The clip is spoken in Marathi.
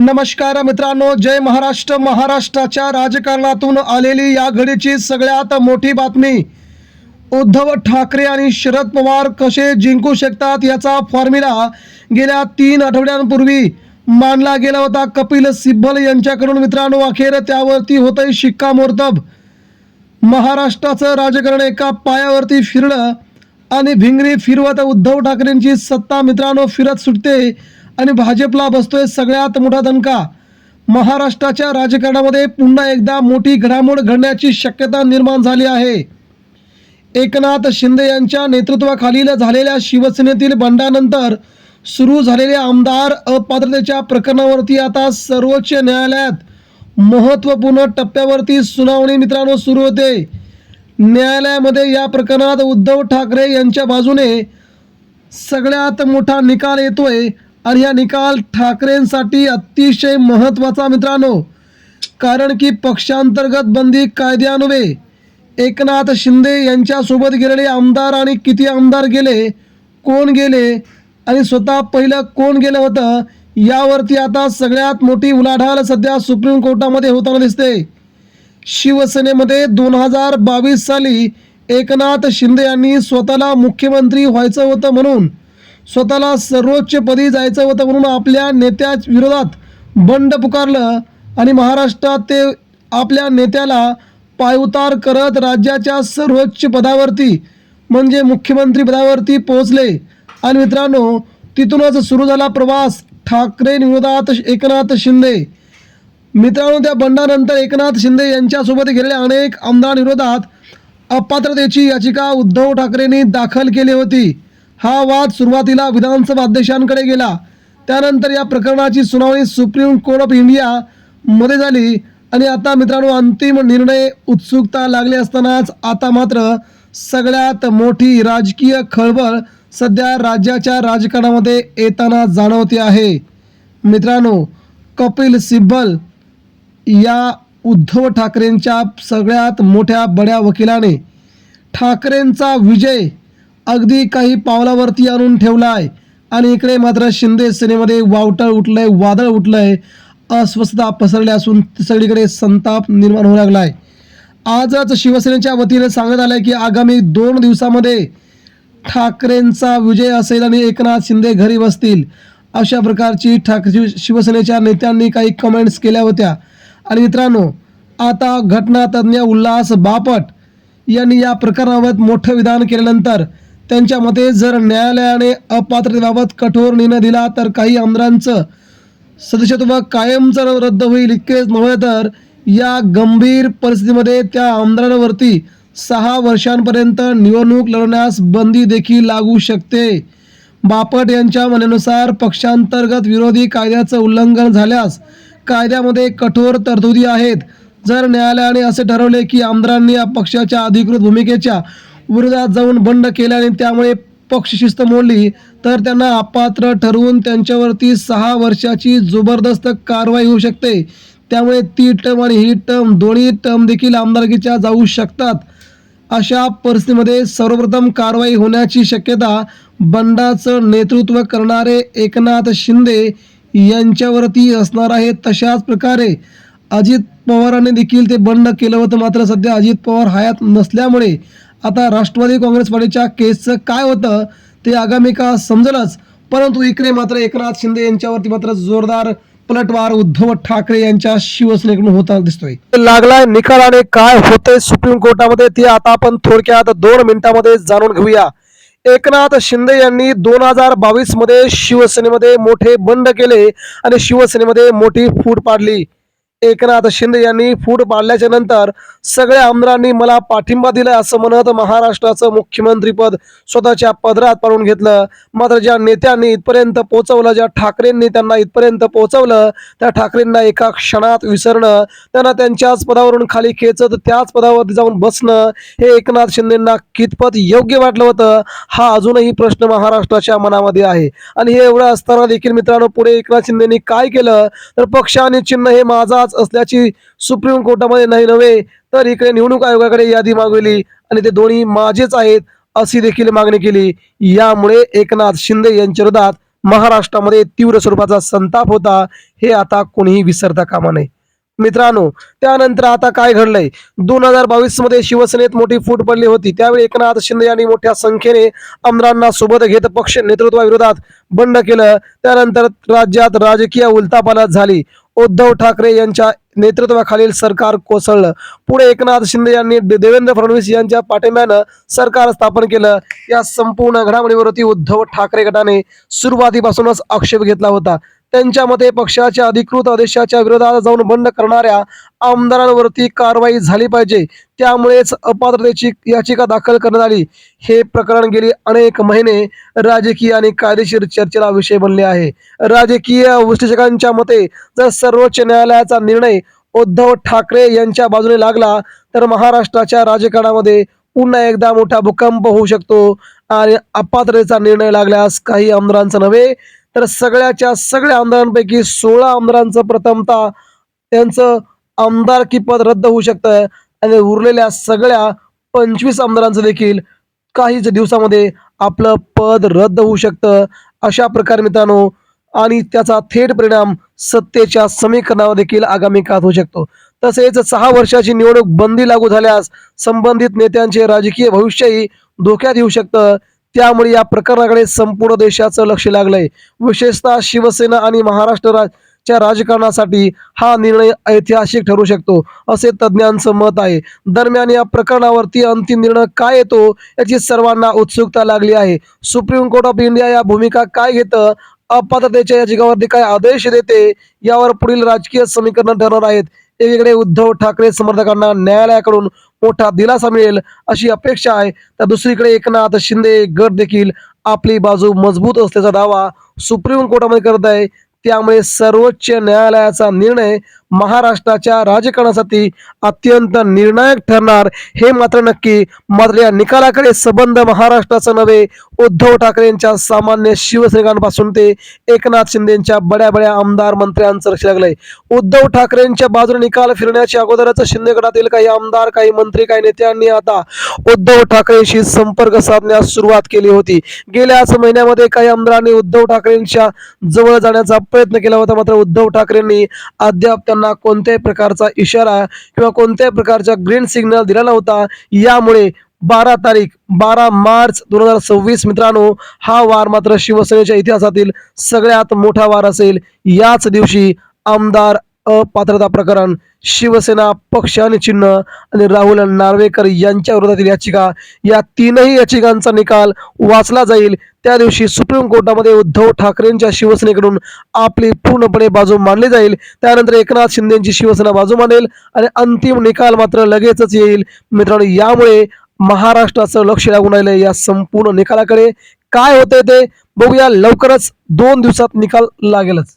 नमस्कार मित्रांनो, जय महाराष्ट्र. महाराष्ट्राच्या राजकारणातून आलेली या घडीची सगळ्यात मोठी बातमी. उद्धव ठाकरे आणि शरद पवार कसे जिंकू शकतात याचा फॉर्म्युला गेल्या 3 आठवड्यांपूर्वी मांडला गेला होता कपिल सिब्बल यांच्याकडून. मित्रांनो, अखेर त्यावरती होतंय शिक्कामोर्तब. महाराष्ट्राचं राजकारण एका पायावरती फिरलं आणि भिंगरी फिरवत उद्धव ठाकरेंची सत्ता मित्रांनो फिरत सुटते आणि भाजपला बसतोय सगळ्यात मोठा दणका. महाराष्ट्राच्या राजकारणामध्ये पुन्हा एकदा मोठी घडामोड घडण्याची शक्यता निर्माण झाली आहे. एकनाथ शिंदे यांच्या नेतृत्वाखालील झालेल्या शिवसेनेतील बंडानंतर सुरू झालेल्या आमदार अपात्रतेच्या प्रकरणावरती आता सर्वोच्च न्यायालयात महत्त्वपूर्ण टप्प्यावरती सुनावणी मित्रांनो सुरू होते. न्यायालयामध्ये या प्रकरणात उद्धव ठाकरे यांच्या बाजूने सगळ्यात मोठा निकाल येतोय आणि हा निकाल ठाकरेंसाठी अतिशय महत्त्वाचा मित्रांनो. कारण की पक्षांतर्गत बंदी कायद्यान्वये एकनाथ शिंदे यांच्यासोबत गेलेले आमदार आणि किती आमदार गेले, कोण गेले आणि स्वतः पहिलं कोण गेलं होतं यावरती आता सगळ्यात मोठी उलाढाल सध्या सुप्रीम कोर्टामध्ये होताना दिसते. शिवसेनेमध्ये 2022 साली एकनाथ शिंदे यांनी स्वतःला मुख्यमंत्री व्हायचं होतं म्हणून, स्वतःला सर्वोच्च पदी जायचं होतं म्हणून आपल्या नेत्या विरोधात बंड पुकारलं आणि महाराष्ट्रात ते आपल्या नेत्याला पायउतार करत राज्याच्या सर्वोच्च पदावरती म्हणजे मुख्यमंत्री पदावरती पोहोचले. आणि मित्रांनो, तिथूनच सुरू झाला प्रवास ठाकरे विरोधात एकनाथ शिंदे. मित्रांनो, त्या बंडानंतर एकनाथ शिंदे यांच्यासोबत गेलेल्या अनेक आमदारांविरोधात अपात्रतेची याचिका उद्धव ठाकरेंनी दाखल केली होती. हा वाद सुरुवातीला विधानसभा अध्यक्षांकडे गेला. त्यानंतर या प्रकरणाची सुनावणी सुप्रीम कोर्ट ऑफ इंडिया मध्ये झाली आणि आता मित्रांनो अंतिम निर्णय उत्सुकता लागली असतानाच आता मात्र सगळ्यात मोठी राजकीय खळबळ सध्या राज्याच्या राजकारणामध्ये येताना जाणवते आहे. मित्रांनो, कपिल सिब्बल या उद्धव ठाकरेंच्या सगळ्यात मोठ्या बड्या वकिलाने ठाकरेंचा विजय अगदी काही पावलावरती आणून ठेवलाय आणि इकडे मात्र शिंदे सेनेमध्ये वावटळ उठलंय, वादळ उठलंय, अस्वस्थता पसरली असून सगळीकडे संताप निर्माण होऊ लागलाय. आजच शिवसेनेच्या वतीने सांगण्यात आलंय की आगामी 2 दिवसामध्ये ठाकरेंचा विजय असेल आणि एकनाथ शिंदे घरी बसतील. अशा प्रकारची शिवसेनेच्या नेत्यांनी काही कमेंट्स केल्या होत्या. आणि मित्रांनो, आता घटनातज्ञ उल्हास बापट यांनी या प्रकरणाबाबत मोठं विधान केल्यानंतर त्यांच्या मते जर न्यायालयाने अपात्रतेबाबत कठोर निर्णय दिला तर काही आमदारांचं सदस्यत्व कायमचं रद्द होईल. इतकेच नव्हे तर या गंभीर परिस्थितीमध्ये त्या आमदारांवरती 6 वर्षांपर्यंत निवडणूक लढवण्यास बंदी देखील लागू शकते. बापट यांच्या म्हणण्यानुसार पक्षांतर्गत विरोधी कायद्याचं उल्लंघन झाल्यास कायद्यामध्ये कठोर तरतुदी आहेत. जर न्यायालयाने असे ठरवले की आमदारांनी पक्षाच्या अधिकृत भूमिकेच्या विरोधात जाऊन बंड केल्याने त्यामुळे पक्षशिस्त मोडली तर त्यांना अपात्र ठरवून त्यांच्यावरती 6 वर्षाची जबरदस्त कारवाई होऊ शकते. त्यामुळे ती टर्म आणि ही टर्म दोन्ही टर्म देखील आमदारकीच्या जाऊ शकतात. अशा परिस्थितीमध्ये सर्वप्रथम कारवाई होण्याची शक्यता बंडाचं नेतृत्व करणारे एकनाथ शिंदे यांच्यावरती असणार आहे. तशाच प्रकारे अजित पवारांनी देखील ते बंड केलं होतं. मात्र सध्या अजित पवार हयात नसल्यामुळे आता राष्ट्रवादी काँग्रेस पार्टीच्या केसचं काय होतं ते आगामी काळ समजेलच. परंतु इकडे मात्र एकनाथ शिंदे यांच्यावरती मात्र जोरदार पलटवार उद्धव ठाकरे यांच्या शिवसेनेकडून होताना दिसतोय. लागलाय निकालाने काय होतंय सुप्रीम कोर्टामध्ये ते आता आपण थोडक्यात 2 मिनिटांमध्ये जाणून घेऊया. एकनाथ शिंदे यांनी 2022 मध्ये शिवसेनेमध्ये मोठे बंड केले आणि शिवसेनेमध्ये मोठी फूट पाडली. एकनाथ शिंदे यांनी फूट पाडल्याच्या नंतर सगळ्या आमदारांनी मला पाठिंबा दिला असं म्हणत महाराष्ट्राचं मुख्यमंत्रीपद स्वतःच्या पदरात पाडून घेतलं. मात्र ज्या नेत्यांनी इथपर्यंत पोहोचवलं, ज्या ठाकरेंनी त्यांना इथपर्यंत पोहोचवलं, त्या ठाकरेंना एका क्षणात विसरणं, त्यांना त्यांच्याच पदावरून खाली खेचत त्याच पदावर जाऊन बसणं हे एकनाथ शिंदेंना कितपत योग्य वाटलं होतं हा अजूनही प्रश्न महाराष्ट्राच्या मनामध्ये आहे. आणि हे एवढं असताना देखील मित्रांनो पुढे एकनाथ शिंदेंनी काय केलं तर पक्ष आणि चिन्ह हे माझाच असल्याची सुप्रीम कोर्टामध्ये नाही नव्हे तर इकडे निवडणूक आयोगाकडे यादी मागवली आणि ते दोन्ही माझेच आहेत अशी देखील मागणी केली. यामुळे एकनाथ शिंदे यांच्या विरोधात महाराष्ट्रामध्ये तीव्र स्वरूपाचा संताप होता, हे आता कोणीही विसरता कामा नये. मित्रांनो, त्यानंतर आता काय घडलंय? 2022 मध्ये शिवसेनेत मोठी फूट पडली होती. त्यावेळी एकनाथ शिंदे यांनी मोठ्या संख्येने आमदारांना सोबत घेत पक्ष नेतृत्वाविरोधात बंड केलं. त्यानंतर राज्यात राजकीय उलथापालथ झाली. उद्धव ठाकरे यांच्या नेतृत्वाखालील सरकार कोसळलं. पुढे एकनाथ शिंदे यांनी देवेंद्र फडणवीस यांच्या पाठिंब्यानं सरकार स्थापन केलं. या संपूर्ण घडामोडीवरती उद्धव ठाकरे गटाने सुरुवातीपासूनच आक्षेप घेतला होता. त्यांच्या मते पक्षाच्या अधिकृत आदेशाच्या विरोधात जाऊन बंड करणाऱ्या आमदारांवरती कारवाई झाली पाहिजे. त्यामुळेच अपात्रतेची याचिका दाखल करण्यात आली. हे प्रकरण गेली अनेक महिने राजकीय आणि कायदेशीर चर्चेला विषय बनले आहे. राजकीय विश्लेषकांच्या मते जर सर्वोच्च न्यायालयाचा निर्णय उद्धव ठाकरे यांच्या बाजूने लागला तर महाराष्ट्राच्या राजकारणामध्ये पुन्हा एकदा मोठा भूकंप होऊ शकतो. आणि अपात्रतेचा निर्णय लागल्यास काही आमदारांचा नव्हे तर सगळ्याच्या सगळ्या आमदारांपैकी 16 आमदारांचं प्रथमतः त्यांचं आमदारकी पद रद्द होऊ शकतं आणि उरलेल्या सगळ्या 25 आमदारांचं देखील काहीच दिवसामध्ये आपलं पद रद्द होऊ शकतं. अशा प्रकारे मित्रांनो, आणि त्याचा थेट परिणाम सत्तेच्या समीकरणावर देखील आगामी काळात होऊ शकतो. तसेच 6 वर्षाची निवडणूक बंदी लागू झाल्यास संबंधित नेत्यांचे राजकीय भविष्यही धोक्यात येऊ शकतं. त्यामुळे या प्रकरणाकडे संपूर्ण देशाचं लक्ष लागलंय. विशेषतः शिवसेना आणि महाराष्ट्राच्या राजकारणासाठी हा निर्णय ऐतिहासिक ठरू शकतो, असे तज्ज्ञांचं मत आहे. दरम्यान या प्रकरणावरती अंतिम निर्णय काय येतो याची सर्वांना उत्सुकता लागली आहे. सुप्रीम कोर्ट ऑफ इंडिया या भूमिका काय घेतं, अपात्रतेच्या याचिकावरती काय आदेश देते, यावर पुढील राजकीय समीकरण ठरणार आहेत. एकीकडे उद्धव ठाकरे समर्थकांना न्यायालयाकडून मोठा दिलासा मिळेल अशी अपेक्षा आहे, तर दुसरीकडे एकनाथ शिंदे गट देखील आपली बाजू मजबूत असल्याचा दावा सुप्रीम कोर्टामध्ये करत आहे. त्यामुळे सर्वोच्च न्यायालयाचा निर्णय महाराष्ट्राच्या राजकारणासाठी अत्यंत निर्णायक ठरणार हे मात्र नक्की. मात्र या निकालाकडे संबंध महाराष्ट्राचा नव्हे, उद्धव ठाकरेंच्या सामान्य शिवसैनिकांपासून ते एकनाथ शिंदेच्या बड्या बड्या आमदार मंत्र्यांचं लक्ष लागलंय. उद्धव ठाकरेंच्या बाजूने निकाल फिरण्याच्या अगोदरच शिंदे गटातील काही आमदार, काही मंत्री, काही नेत्यांनी आता उद्धव ठाकरेंशी संपर्क साधण्यास सुरुवात केली होती. गेल्याच महिन्यामध्ये काही आमदारांनी उद्धव ठाकरेंच्या जवळ जाण्याचा प्रयत्न केला होता. मात्र उद्धव ठाकरेंनी अद्याप त्यांना कोणत्याही प्रकारचा इशारा किंवा कोणत्याही प्रकारचा ग्रीन सिग्नल दिला नव्हता. यामुळे 12 मार्च 2026 मित्रांनो, हा वार मात्र शिवसेनेच्या इतिहासातील सगळ्यात मोठा वार असेल. याच दिवशी आमदार अपात्रता प्रकरण, शिवसेना पक्ष आणि चिन्ह आणि राहुल नार्वेकर यांच्या विरोधातील याचिका, या तीनही याचिकांचा निकाल वाचला जाईल. त्या दिवशी सुप्रीम कोर्टामध्ये उद्धव ठाकरेंच्या शिवसेनेकडून आपली पूर्णपणे बाजू मांडली जाईल. त्यानंतर एकनाथ शिंदेची शिवसेना बाजू मांडेल आणि अंतिम निकाल मात्र लगेचच येईल. मित्रांनो, यामुळे महाराष्ट्राचं लक्ष लागून राहिलं या संपूर्ण निकालाकडे. काय होतंय ते बघूया. लवकरच 2 दिवसात निकाल लागेलच.